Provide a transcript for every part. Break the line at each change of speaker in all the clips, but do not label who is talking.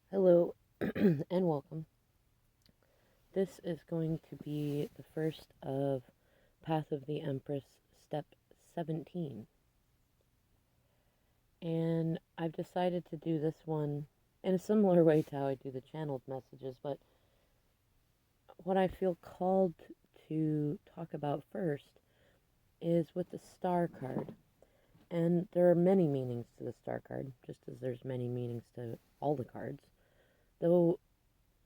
Hello and welcome. This is going to be the first of Path of the Empress, Step 17. And I've decided to do this one in a similar way to how I do the channeled messages, but what I feel called to talk about first is with the star card. And there are many meanings to the star card, just as there's many meanings to all the cards. Though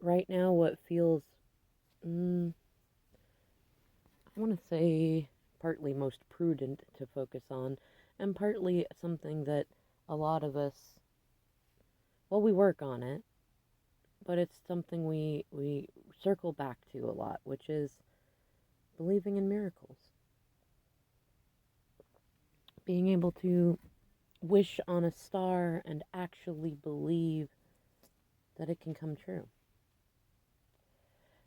right now, what feels mm, I want to say partly most prudent to focus on, and partly something that a lot of us, well, we work on it, but it's something we circle back to a lot, which is believing in miracles. Being able to wish on a star and actually believe that it can come true.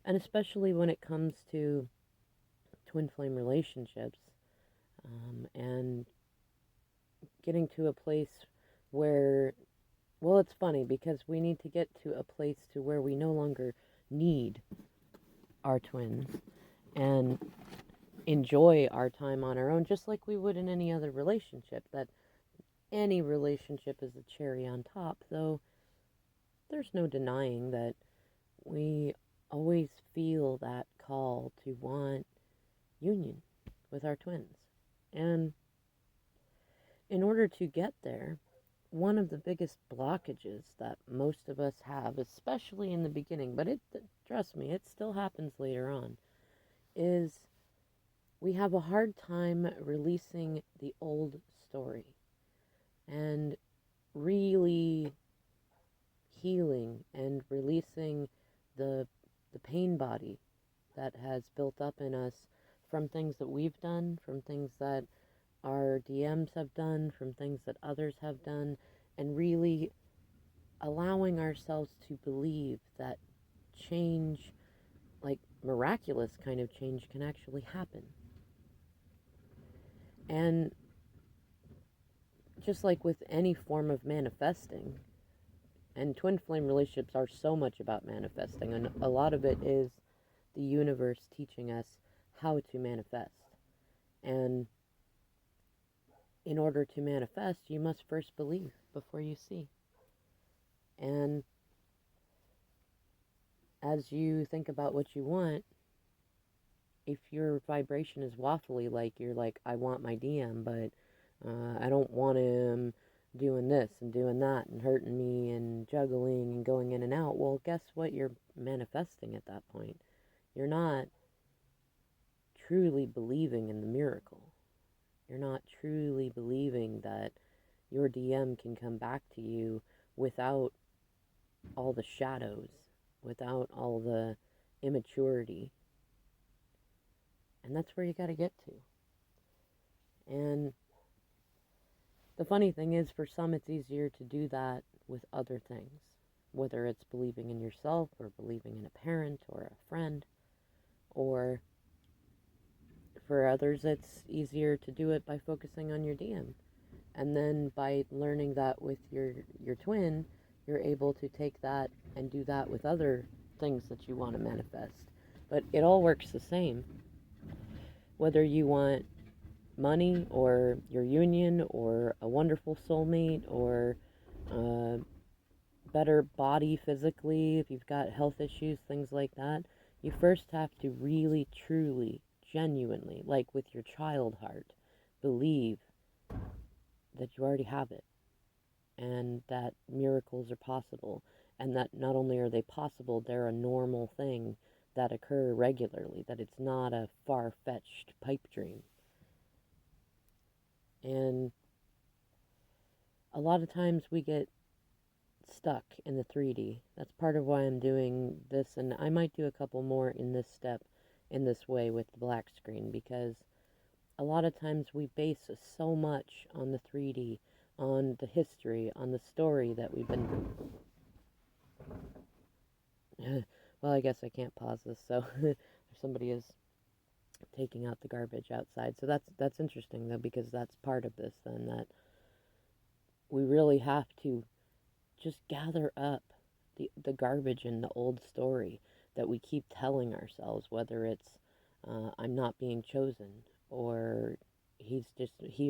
And especially when it comes to twin flame relationships, and getting to a place where, well, it's funny because we need to get to a place to where we no longer need our twins and enjoy our time on our own, just like we would in any other relationship. That any relationship is a cherry on top, though there's no denying that we always feel that call to want union with our twins. And in order to get there, one of the biggest blockages that most of us have, especially in the beginning, but trust me, it still happens later on, is we have a hard time releasing the old story and really healing and releasing the the pain body that has built up in us from things that we've done, from things that our DMs have done, from things that others have done, and really allowing ourselves to believe that change, like miraculous kind of change, can actually happen. And just like with any form of manifesting, and twin flame relationships are so much about manifesting, and a lot of it is the universe teaching us how to manifest. And in order to manifest, you must first believe before you see. And as you think about what you want, if your vibration is waffly, like you're like, I want my DM, but I don't want him doing this and doing that and hurting me and juggling and going in and out, well, guess what? You're manifesting at that point. You're not truly believing in the miracle. You're not truly believing that your DM can come back to you without all the shadows, without all the immaturity. And that's where you got to get to. And the funny thing is, for some, it's easier to do that with other things, whether it's believing in yourself or believing in a parent or a friend, or for others, it's easier to do it by focusing on your DM. And then by learning that with your twin, you're able to take that and do that with other things that you want to manifest. But it all works the same. Whether you want money or your union or a wonderful soulmate or a better body physically, if you've got health issues, things like that, you first have to really, truly, genuinely, like with your child heart, believe that you already have it and that miracles are possible, and that not only are they possible, they're a normal thing that occur regularly, that it's not a far-fetched pipe dream. And a lot of times we get stuck in the 3D. That's part of why I'm doing this, and I might do a couple more in this step in this way with the black screen, because a lot of times we base so much on the 3D, on the history, on the story that we've been. Well, I guess I can't pause this, so somebody is taking out the garbage outside. So that's interesting though, because that's part of this then, that we really have to just gather up the garbage in the old story that we keep telling ourselves, whether it's I'm not being chosen, or he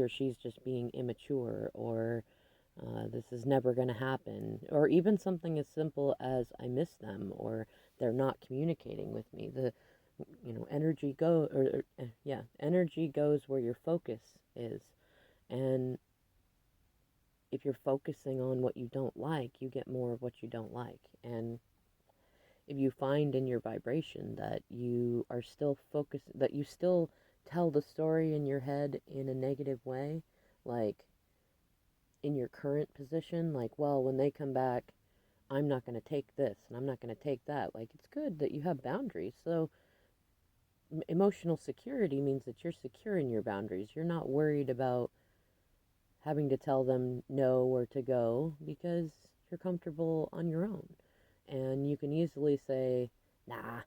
or she's just being immature, or this is never going to happen, or even something as simple as I miss them, or they're not communicating with me. Energy goes where your focus is, and if you're focusing on what you don't like, you get more of what you don't like. And if you find in your vibration that you are still focused, that you still tell the story in your head in a negative way, like in your current position, like, well, when they come back, I'm not going to take this and I'm not going to take that. Like, it's good that you have boundaries. So, emotional security means that you're secure in your boundaries. You're not worried about having to tell them no or to go because you're comfortable on your own. And you can easily say, nah,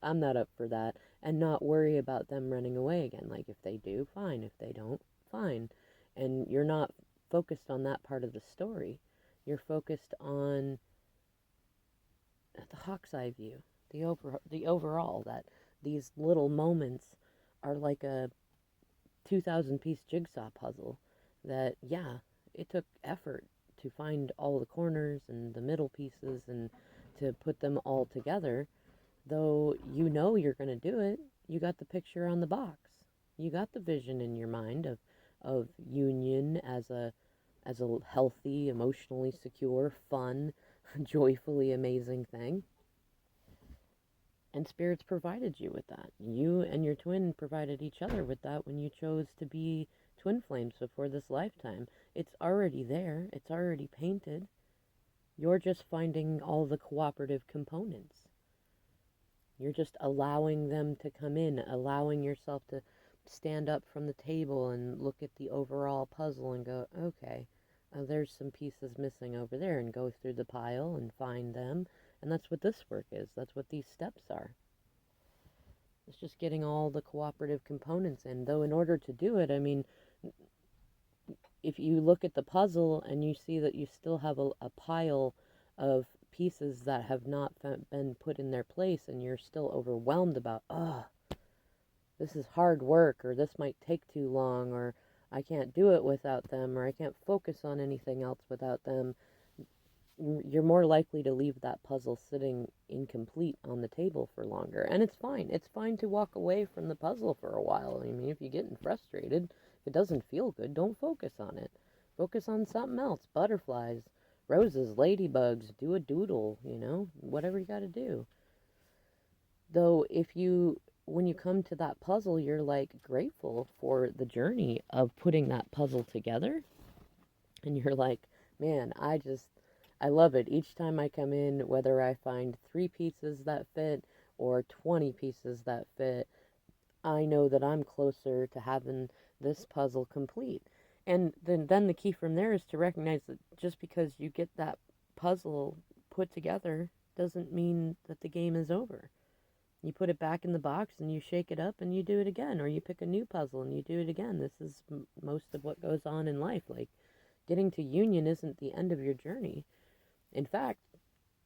I'm not up for that, and not worry about them running away again. Like, if they do, fine. If they don't, fine. And you're not focused on that part of the story. You're focused on the hawk's eye view, the overall, that these little moments are like a 2,000 piece jigsaw puzzle that, yeah, it took effort to find all the corners and the middle pieces and to put them all together. Though you know you're going to do it, you got the picture on the box. You got the vision in your mind of union as a healthy, emotionally secure, fun, joyfully amazing thing. And spirits provided you with that. You and your twin provided each other with that when you chose to be twin flames before this lifetime. It's already there. It's already painted. You're just finding all the cooperative components. You're just allowing them to come in, allowing yourself to stand up from the table and look at the overall puzzle and go, okay, there's some pieces missing over there, and go through the pile and find them. And that's what this work is. That's what these steps are. It's just getting all the cooperative components in. Though in order to do it, I mean, if you look at the puzzle and you see that you still have a pile of pieces that have not been put in their place, and you're still overwhelmed about, this is hard work, or this might take too long, or I can't do it without them, or I can't focus on anything else without them, you're more likely to leave that puzzle sitting incomplete on the table for longer. And it's fine. It's fine to walk away from the puzzle for a while. I mean, if you're getting frustrated, if it doesn't feel good, don't focus on it. Focus on something else. Butterflies, roses, ladybugs, do a doodle, whatever you got to do. Though, when you come to that puzzle, you're like grateful for the journey of putting that puzzle together. And you're like, man, I love it. Each time I come in, whether I find 3 pieces that fit or 20 pieces that fit, I know that I'm closer to having this puzzle complete. And then the key from there is to recognize that just because you get that puzzle put together doesn't mean that the game is over. You put it back in the box and you shake it up and you do it again, or you pick a new puzzle and you do it again. This is most of what goes on in life. Like, getting to union isn't the end of your journey. In fact,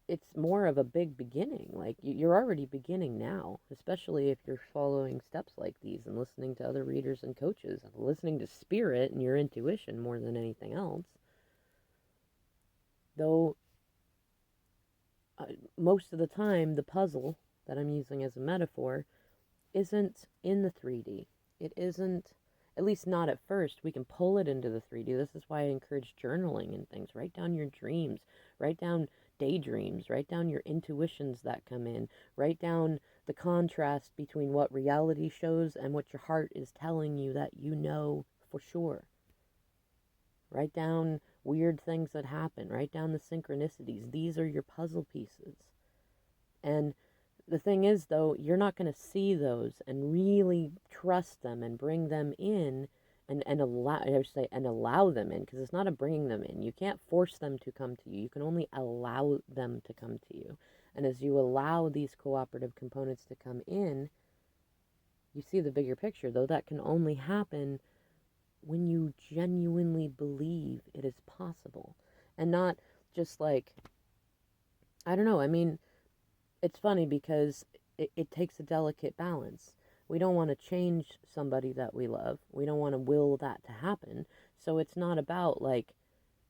it's more of a big beginning. Like, you're already beginning now, especially if you're following steps like these and listening to other readers and coaches and listening to spirit and your intuition more than anything else. Though, most of the time, the puzzle that I'm using as a metaphor isn't in the 3D. It isn't, at least not at first. We can pull it into the 3D. This is why I encourage journaling and things. Write down your dreams, write down daydreams, write down your intuitions that come in, write down the contrast between what reality shows and what your heart is telling you that you know for sure. Write down weird things that happen, write down the synchronicities. These are your puzzle pieces. And the thing is, though, you're not going to see those and really trust them and bring them in and allow them in, because it's not a bringing them in. You can't force them to come to you. You can only allow them to come to you. And as you allow these cooperative components to come in, you see the bigger picture, though that can only happen when you genuinely believe it is possible, and not just like I don't know. I mean, it's funny because it takes a delicate balance. We don't want to change somebody that we love. We don't want to will that to happen. So it's not about like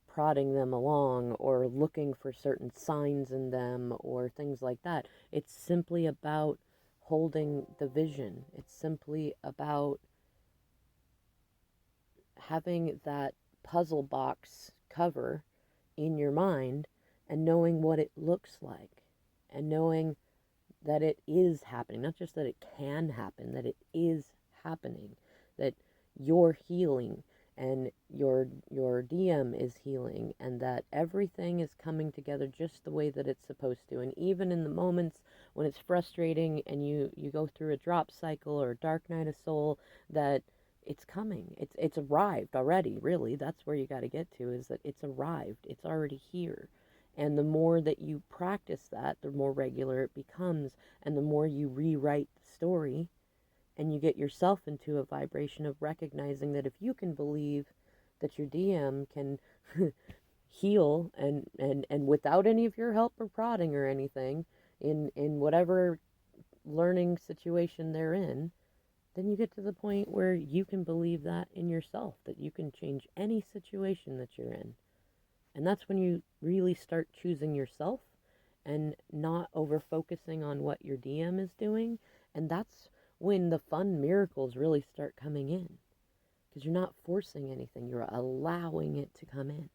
prodding them along or looking for certain signs in them or things like that. It's simply about holding the vision. It's simply about having that puzzle box cover in your mind and knowing what it looks like and knowing that it is happening, not just that it can happen, that it is happening, that you're healing and your DM is healing and that everything is coming together just the way that it's supposed to. And even in the moments when it's frustrating and you go through a drop cycle or a dark night of soul, that it's coming. It's arrived already, really. That's where you got to get to, is that it's arrived. It's already here. And the more that you practice that, the more regular it becomes. And the more you rewrite the story and you get yourself into a vibration of recognizing that if you can believe that your DM can heal and without any of your help or prodding or anything in whatever learning situation they're in, then you get to the point where you can believe that in yourself, that you can change any situation that you're in. And that's when you really start choosing yourself and not over focusing on what your DM is doing. And that's when the fun miracles really start coming in because you're not forcing anything, you're allowing it to come in.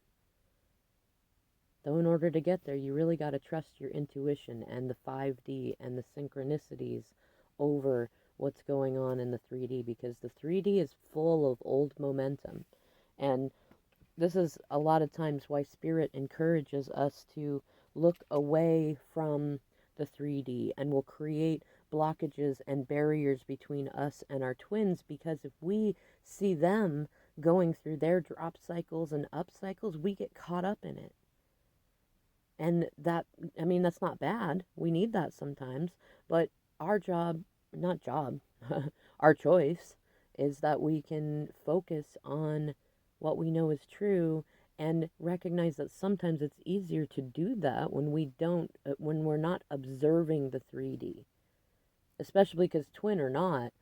Though, in order to get there, you really got to trust your intuition and the 5D and the synchronicities over what's going on in the 3D because the 3D is full of old momentum. And this is a lot of times why Spirit encourages us to look away from the 3D and will create blockages and barriers between us and our twins because if we see them going through their drop cycles and up cycles, we get caught up in it. And that, I mean, that's not bad. We need that sometimes. But our job, not job, our choice is that we can focus on what we know is true and recognize that sometimes it's easier to do that when we don't, when we're not observing the 3D. Especially because twin or not,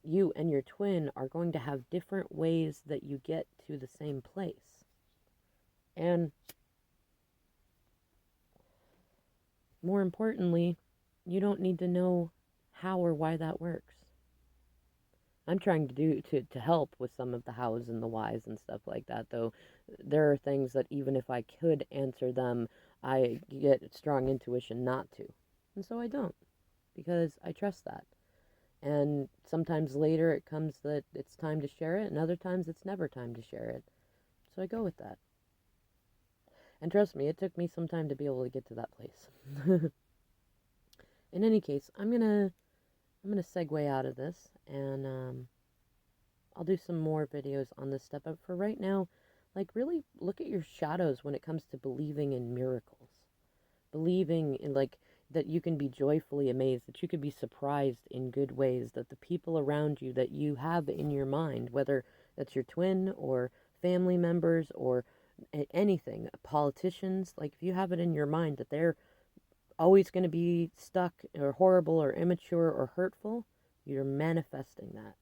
you and your twin are going to have different ways that you get to the same place. And more importantly, you don't need to know how or why that works. I'm trying to help with some of the hows and the whys and stuff like that, though there are things that even if I could answer them, I get strong intuition not to. And so I don't, because I trust that. And sometimes later it comes that it's time to share it, and other times it's never time to share it. So I go with that. And trust me, it took me some time to be able to get to that place. In any case, I'm gonna segue out of this, and I'll do some more videos on this stuff. But for right now, like really look at your shadows when it comes to believing in miracles, believing in like that you can be joyfully amazed, that you could be surprised in good ways, that the people around you that you have in your mind, whether that's your twin or family members or anything, politicians, like if you have it in your mind that they're always going to be stuck or horrible or immature or hurtful, you're manifesting that.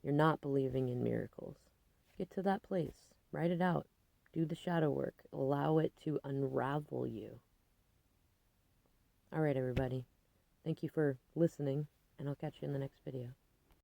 You're not believing in miracles. Get to that place. Write it out. Do the shadow work. Allow it to unravel you. All right, everybody. Thank you for listening, and I'll catch you in the next video.